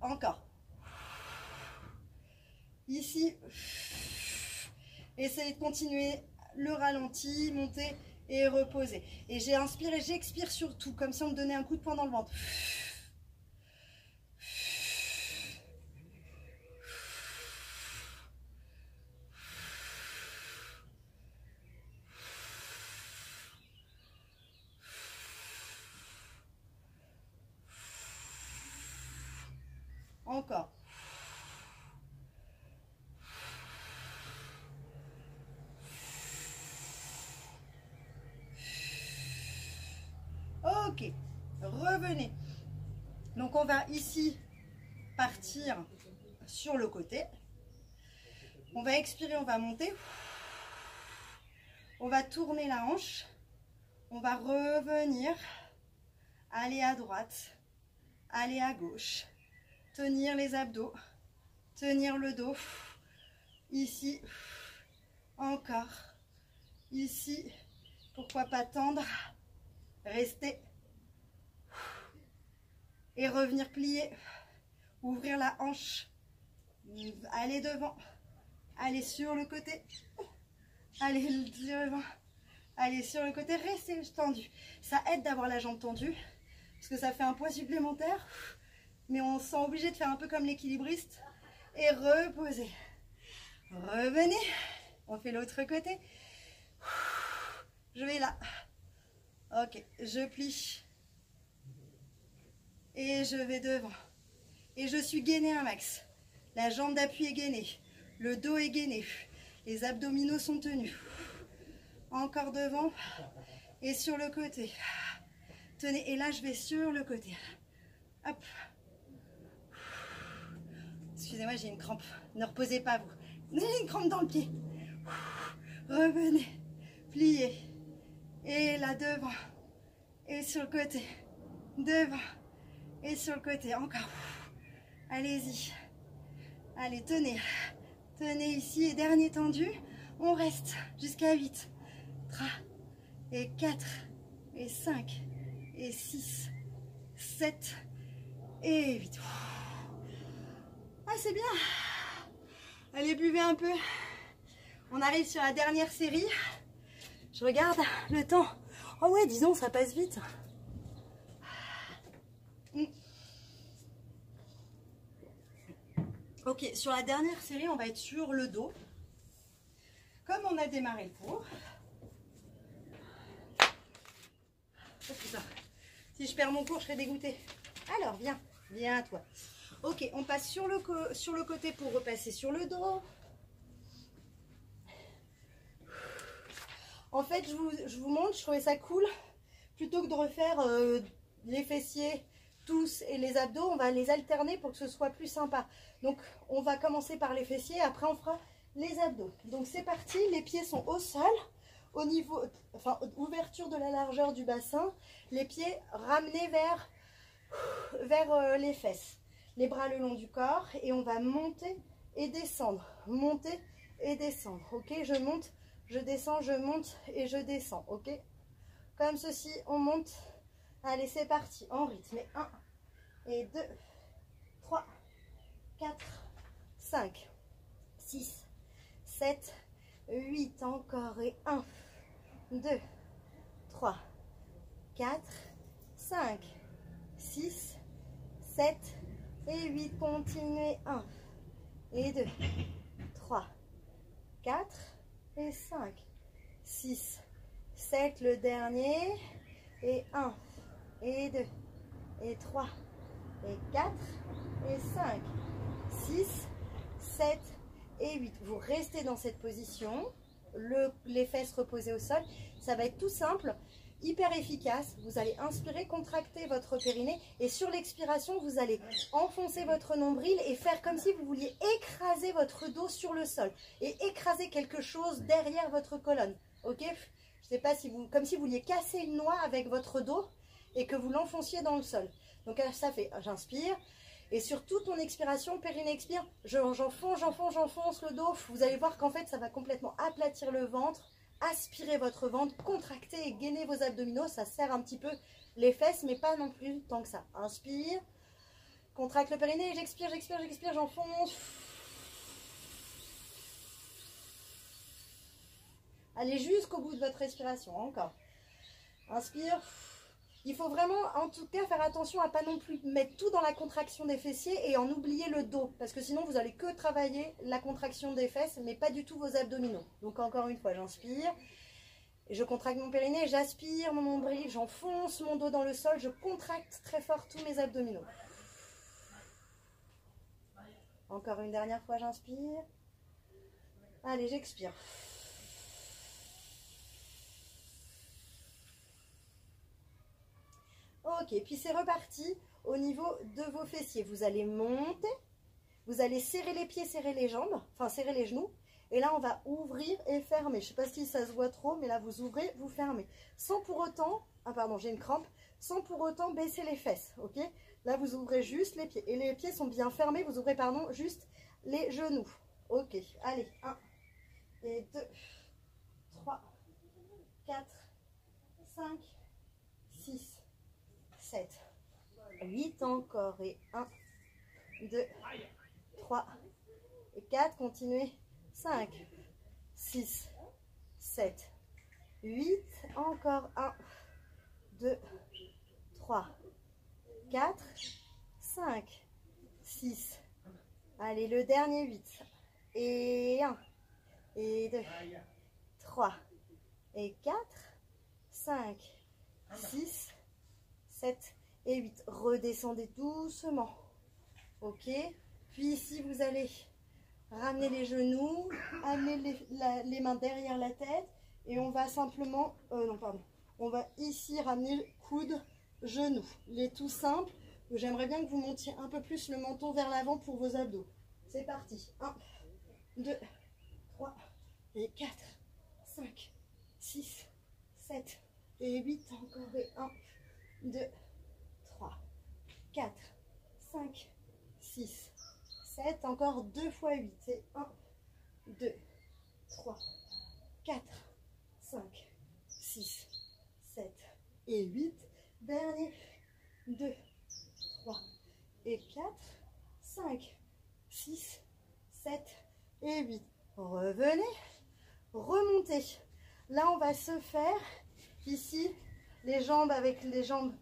Encore. Ici, essayez de continuer le ralenti, monter et reposer. Et j'ai inspiré, j'expire surtout, comme si on me donnait un coup de poing dans le ventre. Encore. Ok, revenez. Donc on va ici partir sur le côté. On va expirer, on va monter. On va tourner la hanche. On va revenir. Aller à droite. Aller à gauche. Tenir les abdos. Tenir le dos. Ici. Encore. Ici. Pourquoi pas tendre. Rester. Et revenir plier. Ouvrir la hanche. Aller devant. Aller sur le côté. Aller devant. Aller sur le côté. Restez tendu. Ça aide d'avoir la jambe tendue. Parce que ça fait un poids supplémentaire. Mais on se sent obligé de faire un peu comme l'équilibriste. Et reposer. Revenez. On fait l'autre côté. Je vais là. Ok, je plie. Et je vais devant. Et je suis gainée un max. La jambe d'appui est gainée. Le dos est gainé. Les abdominaux sont tenus. Encore devant. Et sur le côté. Tenez, et là je vais sur le côté. Hop. Excusez-moi, j'ai une crampe. Ne reposez pas vous. Vous avez une crampe dans le pied. Revenez. Pliez. Et là devant. Et sur le côté. Devant. Et sur le côté. Encore. Allez-y. Allez, tenez. Tenez ici. Et dernier tendu. On reste jusqu'à 8. 3. Et 4. Et 5. Et 6. 7. Et 8. Ah, c'est bien. Allez, buvez un peu. On arrive sur la dernière série. Je regarde le temps. Oh ouais, disons, ça passe vite. Ok, sur la dernière série, on va être sur le dos. Comme on a démarré le cours. Oh putain. Si je perds mon cours, je serai dégoûtée. Alors, viens. Viens, toi. Ok, on passe sur le côté pour repasser sur le dos. En fait, je vous montre, je trouvais ça cool. Plutôt que de refaire les fessiers tous et les abdos, on va les alterner pour que ce soit plus sympa. Donc, on va commencer par les fessiers, après on fera les abdos. Donc, c'est parti, les pieds sont au sol, au niveau, enfin, ouverture de la largeur du bassin. Les pieds ramenés vers les fesses. Les bras le long du corps et on va monter et descendre. Monter et descendre. Ok, je monte, je descends, je monte et je descends. Ok, comme ceci, on monte. Allez, c'est parti, en rythme. Et 1, et 2, 3, 4, 5, 6, 7, 8, encore. Et 1, 2, 3, 4, 5, 6, 7, et 8, continuez. 1, et 2, 3, 4, et 5, 6, 7, le dernier. Et 1, et 2, et 3, et 4, et 5, 6, 7, et 8. Vous restez dans cette position, les fesses reposées au sol. Ça va être tout simple, hyper efficace. Vous allez inspirer, contracter votre périnée et sur l'expiration, vous allez enfoncer votre nombril et faire comme si vous vouliez écraser votre dos sur le sol et écraser quelque chose derrière votre colonne. Ok ? Je sais pas si vous, comme si vous vouliez casser une noix avec votre dos et que vous l'enfonciez dans le sol. Donc ça fait, j'inspire et sur toute mon expiration, périnée expire, j'enfonce le dos. Vous allez voir qu'en fait ça va complètement aplatir le ventre. Aspirez votre ventre, contractez et gainez vos abdominaux. Ça serre un petit peu les fesses, mais pas non plus tant que ça. Inspire, contracte le périnée, j'expire, j'enfonce. Allez jusqu'au bout de votre respiration, encore. Inspire. Il faut vraiment, en tout cas, faire attention à pas non plus mettre tout dans la contraction des fessiers et en oublier le dos. Parce que sinon, vous allez que travailler la contraction des fesses, mais pas du tout vos abdominaux. Donc, encore une fois, j'inspire. Et je contracte mon périnée, j'aspire mon nombril, j'enfonce mon dos dans le sol, je contracte très fort tous mes abdominaux. Encore une dernière fois, j'inspire. Allez, j'expire. Ok, puis c'est reparti au niveau de vos fessiers. Vous allez monter, vous allez serrer les pieds, serrer les jambes, enfin serrer les genoux. Et là, on va ouvrir et fermer. Je ne sais pas si ça se voit trop, mais là, vous ouvrez, vous fermez. Sans pour autant, ah pardon, j'ai une crampe, sans pour autant baisser les fesses, ok? Là, vous ouvrez juste les pieds. Et les pieds sont bien fermés, vous ouvrez, pardon, juste les genoux. Ok, allez, 1 et 2, 3, 4, 5, 6, 7, 8 encore. Et 1, 2, 3 et 4, continuez. 5, 6, 7, 8, encore 1, 2, 3, 4, 5, 6, allez le dernier 8, et 1, et 2, 3, et 4, 5, 6, 7 et 8, redescendez doucement, ok, puis ici vous allez ramener les genoux, amener les mains derrière la tête et on va simplement, on va ici ramener le coude, genou. Les tout simples, j'aimerais bien que vous montiez un peu plus le menton vers l'avant pour vos abdos. C'est parti, 1, 2, 3 et 4, 5, 6, 7 et 8, encore et 1, 2, 3, 4, 5, 6, 7, encore 2 fois 8, c'est 1, 2, 3, 4, 5, 6, 7 et 8, dernier, 2, 3 et 4, 5, 6, 7 et 8, revenez, remontez, là on va se faire, ici, les jambes avec les jambes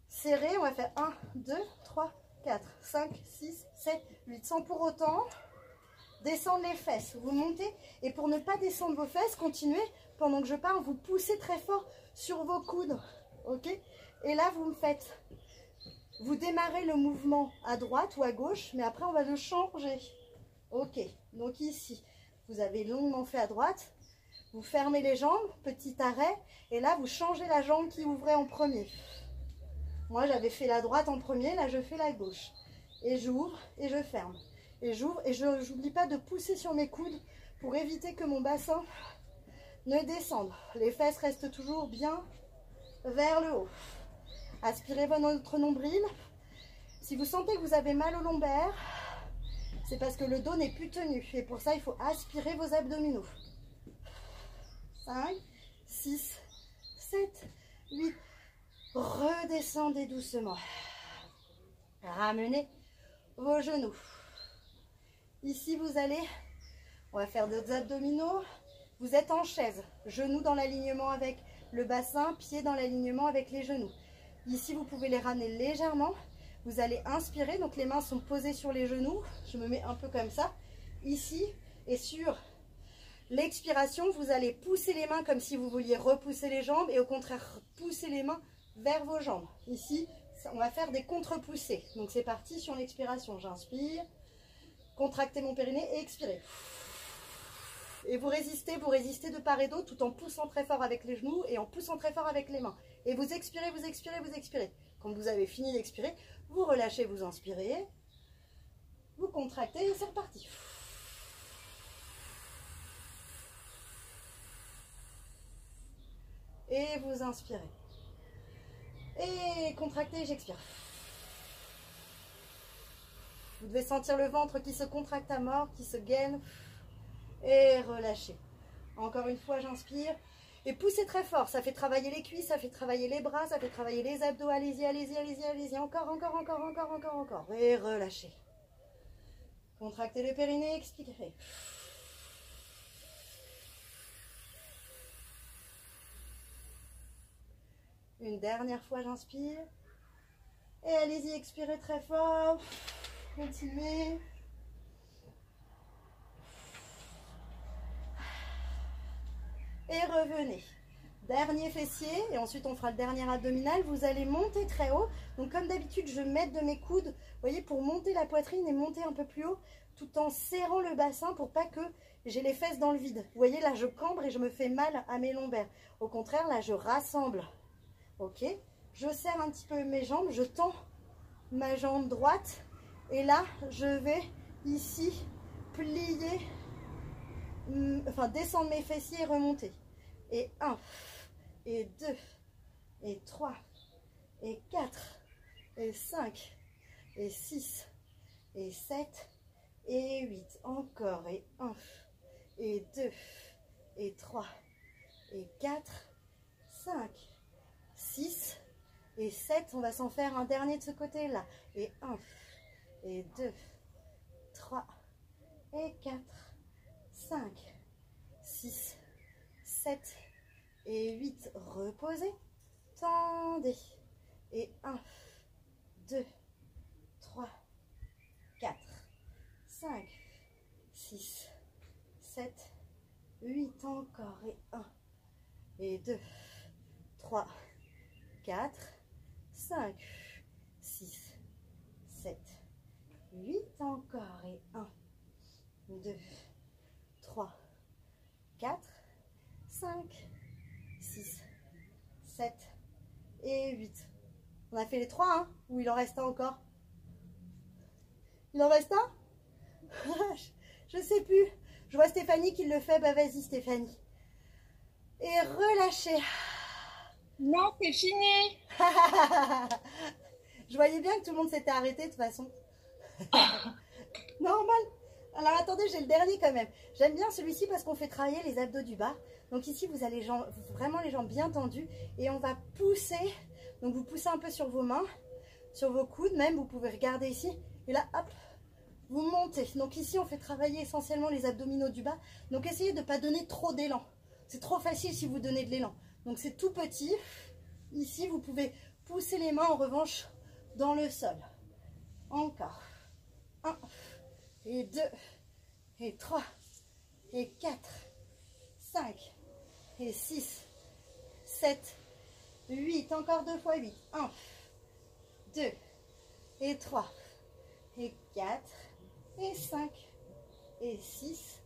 serrées, on va faire 1, 2, 3, 4, 5, 6, 7, 8, sans pour autant descendre les fesses. Vous montez et pour ne pas descendre vos fesses, continuez pendant que je parle, vous poussez très fort sur vos coudes, ok? Et là, vous démarrez le mouvement à droite ou à gauche, mais après, on va le changer, ok? Donc ici, vous avez longuement fait à droite, vous fermez les jambes, petit arrêt, et là, vous changez la jambe qui ouvrait en premier. Moi, j'avais fait la droite en premier, là, je fais la gauche. Et j'ouvre et je ferme. Et j'ouvre et je n'oublie pas de pousser sur mes coudes pour éviter que mon bassin ne descende. Les fesses restent toujours bien vers le haut. Aspirez votre nombril. Si vous sentez que vous avez mal au lombaire, c'est parce que le dos n'est plus tenu. Et pour ça, il faut aspirer vos abdominaux. 5, 6, 7, 8. Redescendez doucement. Ramenez vos genoux. Ici, on va faire d'autres abdominaux. Vous êtes en chaise. Genoux dans l'alignement avec le bassin, pieds dans l'alignement avec les genoux. Ici, vous pouvez les ramener légèrement. Vous allez inspirer, donc les mains sont posées sur les genoux. Je me mets un peu comme ça. Ici, et sur l'expiration, vous allez pousser les mains comme si vous vouliez repousser les jambes et au contraire, pousser les mains vers vos jambes. Ici, on va faire des contre-poussées. Donc c'est parti sur l'expiration. J'inspire, contractez mon périnée et expirez. Et vous résistez de part et d'autre tout en poussant très fort avec les genoux et en poussant très fort avec les mains. Et vous expirez, vous expirez, vous expirez. Quand vous avez fini d'expirer, vous relâchez, vous inspirez, vous contractez et c'est reparti. Et vous inspirez. Et contractez, j'expire. Vous devez sentir le ventre qui se contracte à mort, qui se gaine. Et relâchez. Encore une fois, j'inspire. Et poussez très fort. Ça fait travailler les cuisses, ça fait travailler les bras, ça fait travailler les abdos. Allez-y, allez-y, allez-y, allez-y. Encore, encore, encore, encore, encore, encore. Et relâchez. Contractez le périnée, expirez. Une dernière fois, j'inspire. Et allez-y, expirez très fort. Continuez. Et revenez. Dernier fessier. Et ensuite, on fera le dernier abdominal. Vous allez monter très haut. Donc, comme d'habitude, je m'aide de mes coudes. Vous voyez, pour monter la poitrine et monter un peu plus haut. Tout en serrant le bassin pour pas que j'ai les fesses dans le vide. Vous voyez, là, je cambre et je me fais mal à mes lombaires. Au contraire, là, je rassemble. Ok, je serre un petit peu mes jambes, je tends ma jambe droite et là je vais ici plier enfin descendre mes fessiers et remonter. Et 1, et 2, et 3, et 4, et 5, et 6, et 7, et 8. Encore, et 1, et 2, et 3, et 4, 5, 6, et 7. On va s'en faire un dernier de ce côté-là. Et 1, et 2, 3, et 4, 5, 6, 7 et 8. Reposez. Tendez. Et 1, 2, 3, 4, 5, 6, 7, 8. Encore. Et 1, et 2, 3, 4, 5, 6, 7, 8. Encore. Et 1, 2, 3, 4, 5, 6, 7 et 8. On a fait les 3, hein? Ou il en reste un encore? Il en reste un? Je sais plus. Je vois Stéphanie qui le fait. Bah vas-y Stéphanie. Et relâchez. Non, c'est fini. Je voyais bien que tout le monde s'était arrêté de toute façon. Normal. Alors attendez, j'ai le dernier quand même. J'aime bien celui-ci parce qu'on fait travailler les abdos du bas. Donc ici, vous avez vraiment les jambes bien tendues. Et on va pousser. Donc vous poussez un peu sur vos mains, sur vos coudes même. Vous pouvez regarder ici. Et là, hop, vous montez. Donc ici, on fait travailler essentiellement les abdominaux du bas. Donc essayez de ne pas donner trop d'élan. C'est trop facile si vous donnez de l'élan. Donc c'est tout petit. Ici, vous pouvez pousser les mains en revanche dans le sol. Encore. 1, et 2, et 3, et 4, 5, et 6, 7, 8. Encore 2 fois 8. 1, 2, et 3, et 4, et 5, et 6,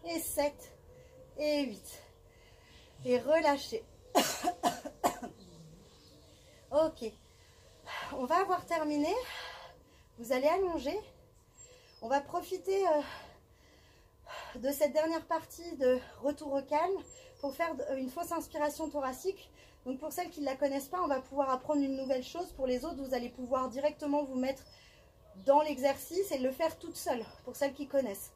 et 7, et 8. Et relâchez. Ok. On va avoir terminé. Vous allez allonger. On va profiter de cette dernière partie de retour au calme pour faire une fausse inspiration thoracique. Donc pour celles qui ne la connaissent pas, on va pouvoir apprendre une nouvelle chose. Pour les autres, vous allez pouvoir directement vous mettre dans l'exercice et le faire toute seule, pour celles qui connaissent.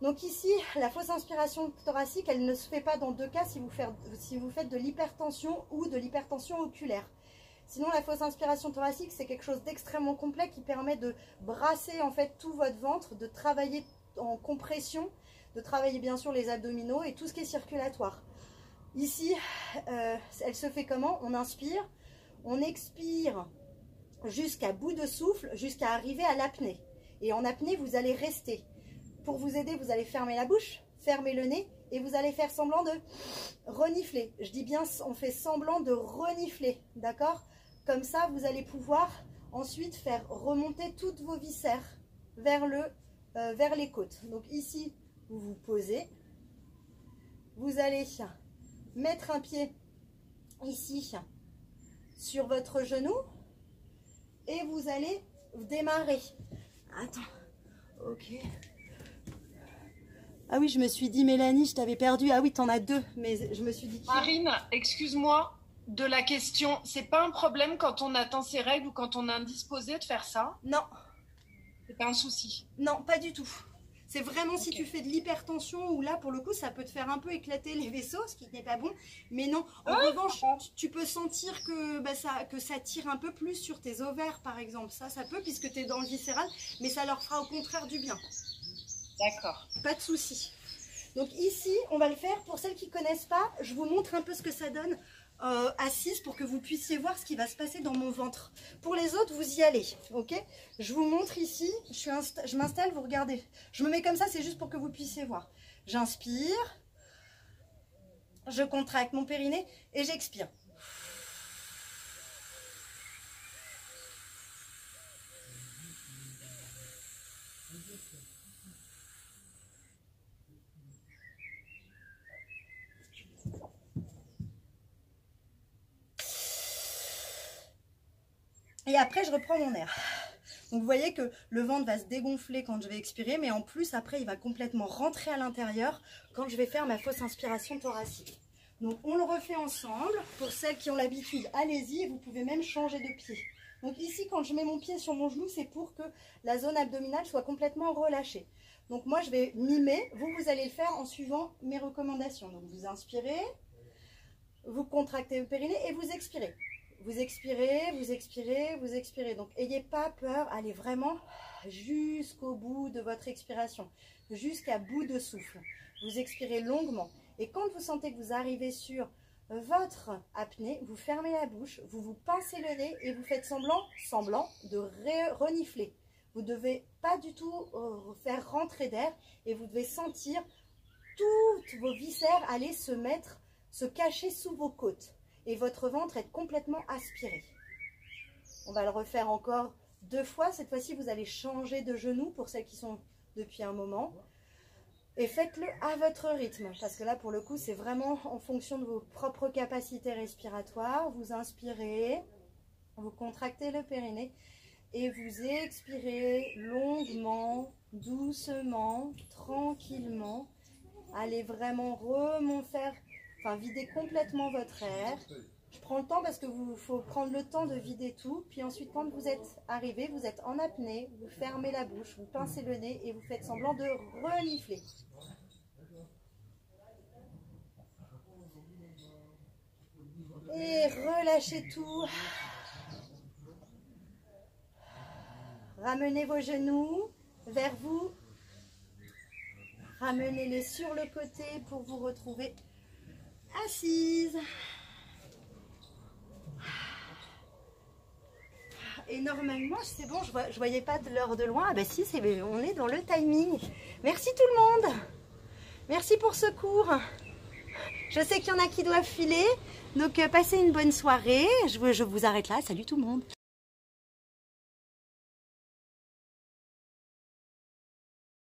Donc ici, la fausse inspiration thoracique, elle ne se fait pas dans deux cas si vous faites de l'hypertension ou de l'hypertension oculaire. Sinon, la fausse inspiration thoracique, c'est quelque chose d'extrêmement complet qui permet de brasser en fait tout votre ventre, de travailler en compression, de travailler bien sûr les abdominaux et tout ce qui est circulatoire. Ici, elle se fait comment? On inspire, on expire jusqu'à bout de souffle, jusqu'à arriver à l'apnée. Et en apnée, vous allez rester. Pour vous aider, vous allez fermer la bouche, fermer le nez et vous allez faire semblant de renifler. Je dis bien, on fait semblant de renifler, d'accord? Comme ça, vous allez pouvoir ensuite faire remonter toutes vos viscères vers les côtes. Donc ici, vous vous posez. Vous allez mettre un pied ici sur votre genou et vous allez démarrer. Attends, ok. Ah oui, je me suis dit, Mélanie, je t'avais perdu. Ah oui, t'en as deux, mais je me suis dit... Marine, excuse-moi de la question. C'est pas un problème quand on atteint ses règles ou quand on est indisposé de faire ça? Non. C'est pas un souci? Non, pas du tout. C'est vraiment si Ok. tu fais de l'hypertension ou là, pour le coup, ça peut te faire un peu éclater les vaisseaux, ce qui n'est pas bon. Mais non, en revanche, tu peux sentir que, que ça tire un peu plus sur tes ovaires, par exemple. Ça peut, puisque tu es dans le viscéral, mais ça leur fera au contraire du bien. D'accord. Pas de souci. Donc ici, on va le faire. Pour celles qui ne connaissent pas, je vous montre un peu ce que ça donne assise pour que vous puissiez voir ce qui va se passer dans mon ventre. Pour les autres, vous y allez, ok? Je vous montre ici, je m'installe, vous regardez. Je me mets comme ça, c'est juste pour que vous puissiez voir. J'inspire, je contracte mon périnée et j'expire. Et après, je reprends mon air. Donc vous voyez que le ventre va se dégonfler quand je vais expirer, mais en plus après il va complètement rentrer à l'intérieur quand je vais faire ma fausse inspiration thoracique. Donc on le refait ensemble. Pour celles qui ont l'habitude, allez-y, vous pouvez même changer de pied. Donc ici quand je mets mon pied sur mon genou, c'est pour que la zone abdominale soit complètement relâchée. Donc moi je vais mimer, vous allez le faire en suivant mes recommandations. Donc vous inspirez, vous contractez le périnée et vous expirez. Vous expirez, vous expirez, vous expirez. Donc, n'ayez pas peur, allez vraiment jusqu'au bout de votre expiration, jusqu'à bout de souffle. Vous expirez longuement. Et quand vous sentez que vous arrivez sur votre apnée, vous fermez la bouche, vous vous pincez le nez et vous faites semblant de renifler. Vous ne devez pas du tout faire rentrer d'air et vous devez sentir toutes vos viscères aller se cacher sous vos côtes. Et votre ventre est complètement aspiré. On va le refaire encore 2 fois. Cette fois-ci, vous allez changer de genou pour celles qui sont depuis un moment. Et faites-le à votre rythme. Parce que là, pour le coup, c'est vraiment en fonction de vos propres capacités respiratoires. Vous inspirez, vous contractez le périnée et vous expirez longuement, doucement, tranquillement. Allez vraiment vider complètement votre air. Je prends le temps parce que faut prendre le temps de vider tout. Puis ensuite, quand vous êtes arrivé, vous êtes en apnée, vous fermez la bouche, vous pincez le nez et vous faites semblant de renifler. Et relâchez tout. Ramenez vos genoux vers vous. Ramenez-les sur le côté pour vous retrouver assise. Et normalement, c'est bon, je voyais pas l'heure de loin. Ah ben si, on est dans le timing. Merci tout le monde. Merci pour ce cours. Je sais qu'il y en a qui doivent filer. Donc, passez une bonne soirée. Je vous arrête là. Salut tout le monde.